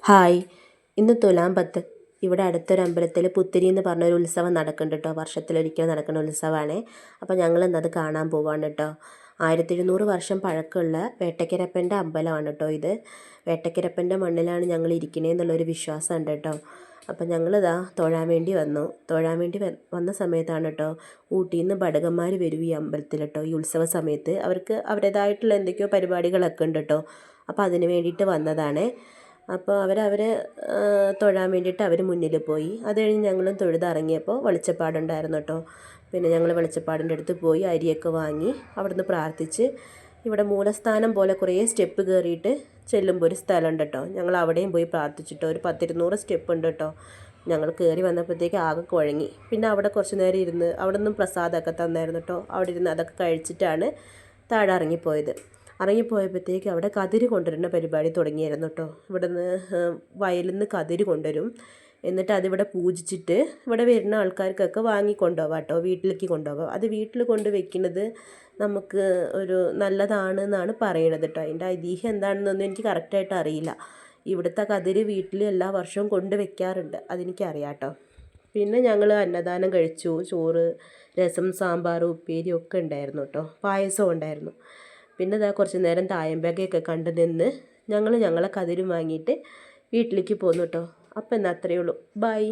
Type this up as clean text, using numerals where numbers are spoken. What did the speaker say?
Hi, ഇന്ന് തുലാം 10. ഇവിടെ അടുത്തൊരു അമ്പലത്തിൽ പുത്തിരി എന്ന് പറഞ്ഞൊരു ഉത്സവം നടക്കുന്നുണ്ട് കേട്ടോ. വർഷത്തിലൊരിക്കൽ നടക്കുന്ന ഉത്സവമാണ്. അപ്പോൾ ഞങ്ങൾ ഇന്നത് കാണാൻ പോവാണ് കേട്ടോ. 1200 വർഷം പഴക്കമുള്ള വേട്ടക്കരപ്പൻ്റെ അമ്പലമാണ് കേട്ടോ ഇത്. വേട്ടക്കരപ്പൻ്റെ മണ്ണിലാണ് ഞങ്ങൾ ഇരിക്കണേന്നുള്ളൊരു വിശ്വാസമുണ്ട് കേട്ടോ. അപ്പം ഞങ്ങളിതാ തൊഴാൻ വേണ്ടി വന്നു. തൊഴാൻ വേണ്ടി വന്ന സമയത്താണ് കേട്ടോ ഊട്ടിയിൽ നിന്ന് ഭടകന്മാർ വരും ഈ അമ്പലത്തിൽ കേട്ടോ. ഈ ഉത്സവ സമയത്ത് അവർക്ക് അവരുടേതായിട്ടുള്ള എന്തൊക്കെയോ പരിപാടികളൊക്കെ ഉണ്ട് കേട്ടോ. അപ്പോൾ അതിന് വേണ്ടിയിട്ട് വന്നതാണ്. അപ്പോൾ അവരെ തൊഴാൻ വേണ്ടിയിട്ട് അവർ മുന്നിൽ പോയി. അത് കഴിഞ്ഞ് ഞങ്ങളും തൊഴുതിറങ്ങിയപ്പോൾ വെളിച്ചപ്പാടുണ്ടായിരുന്നു കേട്ടോ. പിന്നെ ഞങ്ങൾ വെളിച്ചപ്പാടിൻ്റെ അടുത്ത് പോയി അരിയൊക്കെ വാങ്ങി അവിടുന്ന് പ്രാർത്ഥിച്ച് ഇവിടെ മൂലസ്ഥാനം പോലെ കുറേ സ്റ്റെപ്പ് കയറിയിട്ട് ചെല്ലുമ്പോൾ ഒരു സ്ഥലമുണ്ട് കേട്ടോ. ഞങ്ങൾ അവിടെയും പോയി പ്രാർത്ഥിച്ചിട്ടോ. ഒരു 10-200 സ്റ്റെപ്പ് ഉണ്ട് കേട്ടോ. ഞങ്ങൾ കയറി വന്നപ്പോഴത്തേക്ക് ആകെ കുഴങ്ങി. പിന്നെ അവിടെ കുറച്ച് നേരം ഇരുന്ന് അവിടെ നിന്നും പ്രസാദമൊക്കെ തന്നായിരുന്നു കേട്ടോ. അവിടെ ഇരുന്ന് അതൊക്കെ കഴിച്ചിട്ടാണ് താഴെ ഇറങ്ങിപ്പോയത്. ഇറങ്ങിപ്പോയപ്പോഴത്തേക്ക് അവിടെ കതിര് കൊണ്ടുവരുന്ന പരിപാടി തുടങ്ങിയായിരുന്നു കേട്ടോ. ഇവിടെ നിന്ന് വയലിൽ നിന്ന് കതിര് കൊണ്ടുവരും. എന്നിട്ട് അതിവിടെ പൂജിച്ചിട്ട് ഇവിടെ വരുന്ന ആൾക്കാർക്കൊക്കെ വാങ്ങിക്കൊണ്ടുപോകാം കേട്ടോ. വീട്ടിലേക്ക് കൊണ്ടുപോകാം. അത് വീട്ടിൽ കൊണ്ട് വെക്കുന്നത് നമുക്ക് ഒരു നല്ലതാണ് എന്നാണ് പറയണത് കേട്ടോ. അതിൻ്റെ ഐതിഹ്യം എന്താണെന്നൊന്നും എനിക്ക് കറക്റ്റായിട്ട് അറിയില്ല. ഇവിടുത്തെ കതിര് വീട്ടിൽ എല്ലാ വർഷവും കൊണ്ട് വെക്കാറുണ്ട്, അതെനിക്കറിയാം കേട്ടോ. പിന്നെ ഞങ്ങൾ അന്നദാനം കഴിച്ചു. ചോറ്, രസം, സാമ്പാർ, ഉപ്പേരി ഒക്കെ ഉണ്ടായിരുന്നു കേട്ടോ. പായസം ഉണ്ടായിരുന്നു. പിന്നെ ഇതാ കുറച്ച് നേരം തായമ്പകയൊക്കെ കണ്ടു നിന്ന് ഞങ്ങളെ കതിരും വാങ്ങിയിട്ട് വീട്ടിലേക്ക് പോന്നു കേട്ടോ. അപ്പം എന്നാൽ അത്രയേ ഉള്ളൂ. ബൈ.